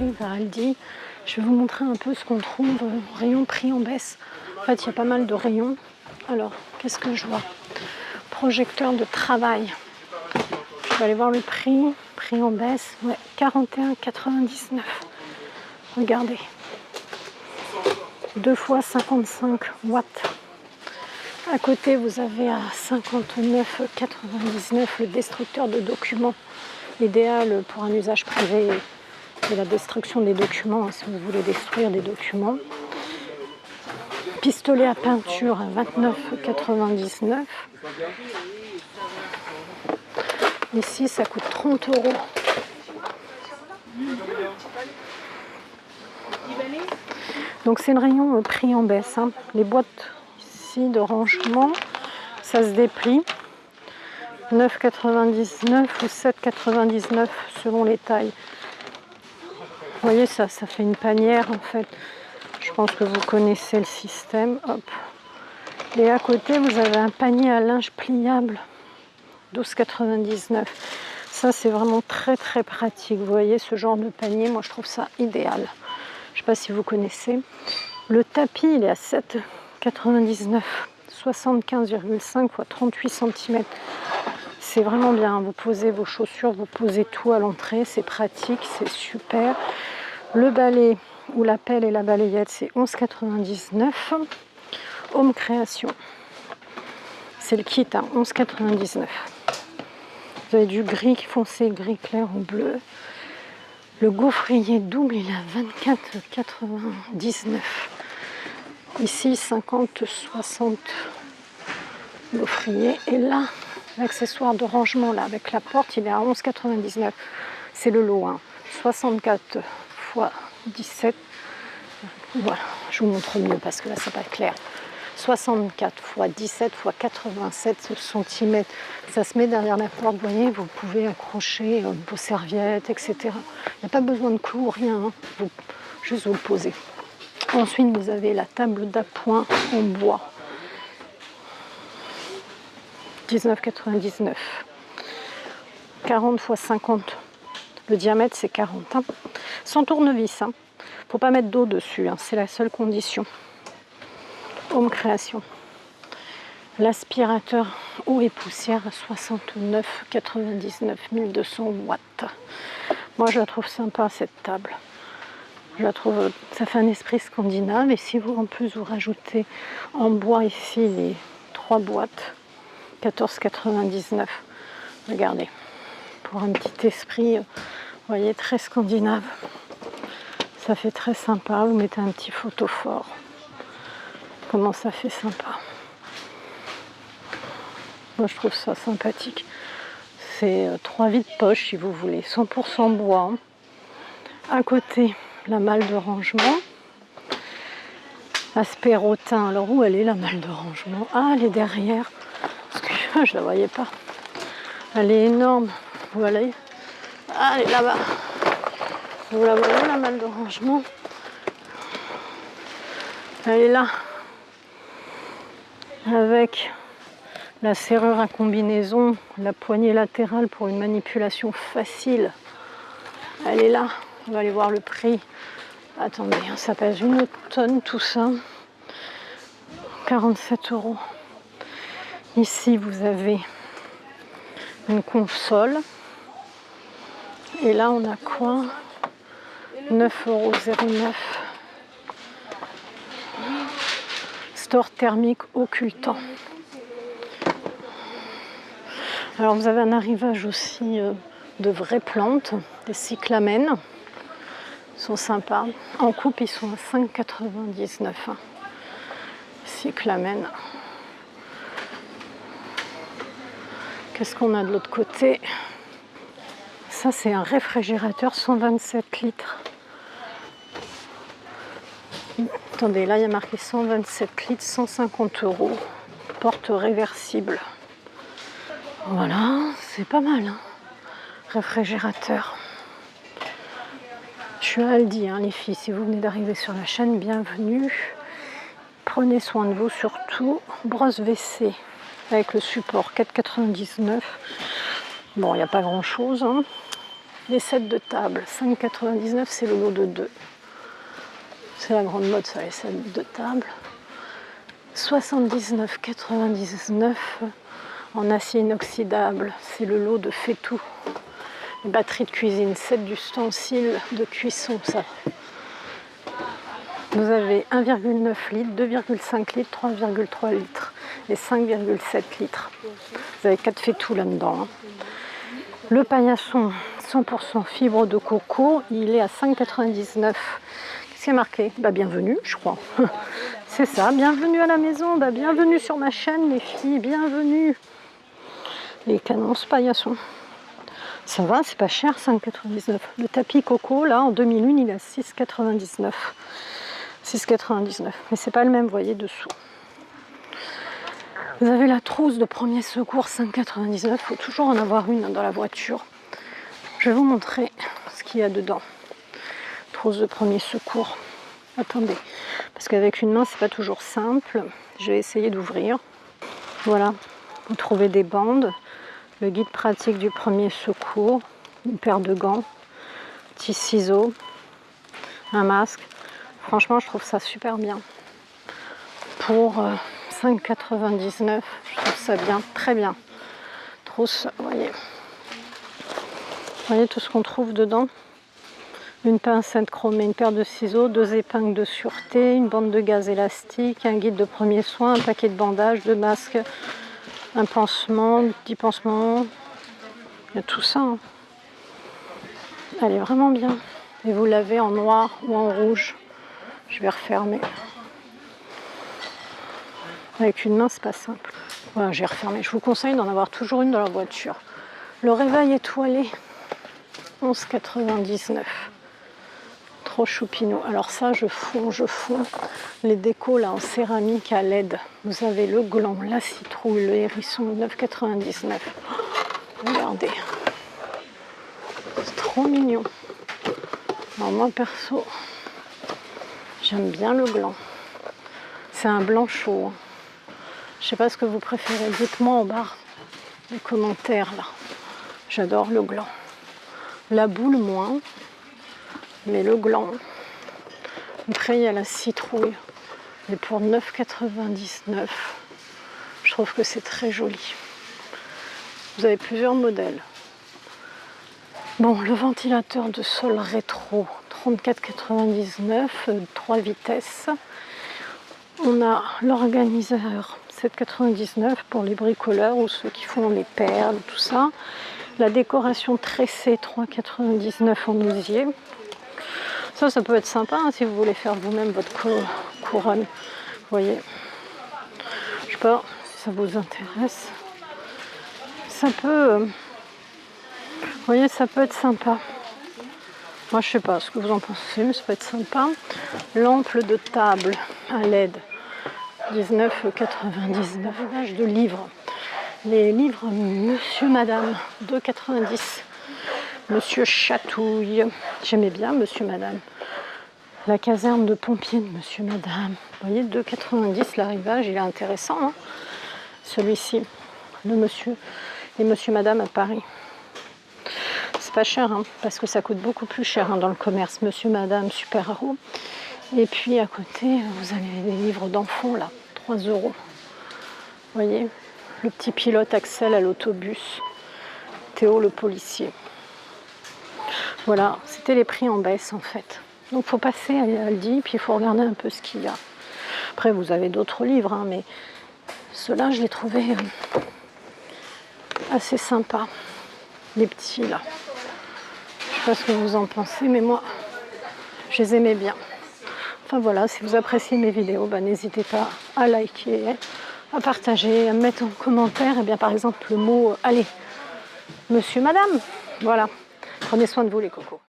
arrive à Aldi. Je vais vous montrer un peu ce qu'on trouve rayon prix en baisse. En fait, il y a pas mal de rayons. Alors, qu'est-ce que je vois? Projecteur de travail. Je vais aller voir le prix. Prix en baisse, ouais, 41,99. Regardez. 2 fois 55 watts. À côté, vous avez à 59,99 le destructeur de documents. Idéal pour un usage privé et la destruction des documents, si vous voulez détruire des documents. Pistolet à peinture à 29,99. Ici, ça coûte 30 €. Donc c'est le rayon prix en baisse. Hein. Les boîtes ici de rangement, ça se déplie. 9,99 ou 7,99 selon les tailles. Vous voyez, ça fait une panière en fait. Je pense que vous connaissez le système. Hop. Et à côté, vous avez un panier à linge pliable. 12,99. Ça, c'est vraiment très très pratique. Vous voyez, ce genre de panier, moi je trouve ça idéal. Je ne sais pas si vous connaissez. Le tapis, il est à 7,99. 75,5 x 38 cm. C'est vraiment bien. Vous posez vos chaussures, vous posez tout à l'entrée. C'est pratique, c'est super. Le balai ou la pelle et la balayette, c'est 11,99. Home Création. C'est le kit, hein, 11,99. Vous avez du gris foncé, gris clair ou bleu. Le gaufrier double, il est à 24,99. Ici, 50-60 gaufriers. Et là, l'accessoire de rangement, là, avec la porte, il est à 11,99. C'est le lot, hein. 64 x 17. Voilà, je vous montre mieux parce que là, c'est pas clair. 64 x 17 x 87 cm. Ça se met derrière la porte, vous voyez, vous pouvez accrocher vos serviettes, etc. Il n'y a pas besoin de clous, rien, hein. Juste vous le posez. Ensuite, vous avez la table d'appoint en bois. 19,99. 40 x 50. Le diamètre, c'est 40. Hein. Sans tournevis. Hein. Faut pas mettre d'eau dessus, hein. C'est la seule condition. Home Création. L'aspirateur eau et poussière à 69,99, 1200 watts. Moi, je la trouve sympa, cette table. Je la trouve, ça fait un esprit scandinave. Et si vous, en plus, vous rajoutez en bois ici les 3 boîtes, 14,99. Regardez, pour un petit esprit, vous voyez, très scandinave. Ça fait très sympa. Vous mettez un petit photophore. Comment ça fait sympa. Moi, je trouve ça sympathique. C'est 3 vides-poches, si vous voulez. 100% bois. À côté, la malle de rangement. Aspect rotin. Alors, où elle est, la malle de rangement? Ah, elle est derrière. Excusez-moi, je ne la voyais pas. Elle est énorme. Voilà. Ah, elle est là-bas. Vous la voyez, la malle de rangement? Elle est là. Avec la serrure à combinaison, la poignée latérale pour une manipulation facile. Elle est là. On va aller voir le prix. Attendez, ça pèse 1 tonne tout ça. 47 €. Ici, vous avez une console. Et là, on a quoi? 9,09 €. Store thermique occultant. Alors, vous avez un arrivage aussi de vraies plantes, des cyclamènes. Ils sont sympas. En coupe, ils sont à 5,99 €. Cyclamènes. Qu'est-ce qu'on a de l'autre côté? Ça, c'est un réfrigérateur 127 litres. Attendez, là, il y a marqué 127 litres, 150 €. Porte réversible. Voilà, c'est pas mal. Hein. Réfrigérateur. Je suis à Aldi, hein, les filles. Si vous venez d'arriver sur la chaîne, bienvenue. Prenez soin de vous, surtout. Brosse WC avec le support 4,99 €. Bon, il n'y a pas grand-chose. Hein. Les sets de table, 5,99 €, c'est le lot de 2. C'est la grande mode, ça, les sets de table. 79,99 € en acier inoxydable, c'est le lot de fait tout. Les batteries de cuisine, 7 d'ustensiles de cuisson, ça. Vous avez 1,9 litres, 2,5 litres, 3,3 litres et 5,7 litres. Vous avez 4 fait tout là-dedans. Le paillasson 100% fibre de coco, il est à 5,99 €. Qu'est-ce qui est marqué? Bah, bienvenue, je crois. C'est ça, bienvenue à la maison, bah, bienvenue sur ma chaîne les filles, bienvenue. Les canons paillasson. Ça va, c'est pas cher, 5,99 €. Le tapis coco, là, en 2001, il est à 6,99 €. 6,99 €. Mais c'est pas le même, vous voyez, dessous. Vous avez la trousse de premier secours, 5,99 €. Il faut toujours en avoir une dans la voiture. Je vais vous montrer ce qu'il y a dedans. Trousse de premier secours. Attendez, parce qu'avec une main, c'est pas toujours simple. Je vais essayer d'ouvrir. Voilà, vous trouvez des bandes, le guide pratique du premier secours, une paire de gants, petits ciseaux, un masque. Franchement, je trouve ça super bien. Pour 5,99 €, je trouve ça bien, très bien. Trousse, vous voyez tout ce qu'on trouve dedans. Une pincette chromée, une paire de ciseaux, 2 épingles de sûreté, une bande de gaz élastique, un guide de premiers soins, un paquet de bandages, 2 masques, un pansement, 10 pansements. Il y a tout ça. Elle est vraiment bien. Et vous l'avez en noir ou en rouge. Je vais refermer. Avec une main, c'est pas simple. Voilà, j'ai refermé. Je vous conseille d'en avoir toujours une dans la voiture. Le réveil étoilé, 11,99 €. Trop choupinou. Alors ça, je fonds. Les décos là en céramique à LED. Vous avez le gland, la citrouille, le hérisson, 9,99 €. Regardez. C'est trop mignon. Alors moi, perso, j'aime bien le gland. C'est un blanc chaud. Je sais pas ce que vous préférez. Dites-moi en bas les commentaires là. J'adore le gland. La boule moins, mais le gland. Après il y a la citrouille. Et pour 9,99 €, je trouve que c'est très joli. Vous avez plusieurs modèles. Bon, le ventilateur de sol rétro, 34,99 €, 3 vitesses. On a l'organiseur, 7,99 € pour les bricoleurs ou ceux qui font les perles, tout ça. La décoration tressée, 3,99 € en osier. Ça peut être sympa hein, si vous voulez faire vous-même votre couronne. Vous voyez, je sais pas si ça vous intéresse. Ça peut, vous voyez, ça peut être sympa. Moi, je sais pas ce que vous en pensez, mais ça peut être sympa. Lampe de table à LED, 19,99 €. Page de livres. Les livres Monsieur Madame, 2,90 €. Monsieur Chatouille, j'aimais bien Monsieur Madame. La caserne de pompiers de Monsieur Madame. Vous voyez, 2,90 € l'arrivage, il est intéressant. Hein, celui-ci, le Monsieur et Monsieur Madame à Paris. C'est pas cher, hein, parce que ça coûte beaucoup plus cher hein, dans le commerce. Monsieur Madame, Super Héros. Et puis à côté, vous avez des livres d'enfants là, 3 €. Vous voyez, le petit pilote Axel à l'autobus. Théo le policier. Voilà, c'était les prix en baisse en fait. Donc il faut passer à Aldi, puis il faut regarder un peu ce qu'il y a. Après vous avez d'autres livres, hein, mais ceux-là je les trouvais assez sympas. Les petits là. Je sais pas ce que vous en pensez, mais moi je les aimais bien. Enfin voilà, si vous appréciez mes vidéos, bah, n'hésitez pas à liker, à partager, à me mettre en commentaire, et bien par exemple le mot, allez, Monsieur, Madame, voilà. Prenez soin de vous les cocos.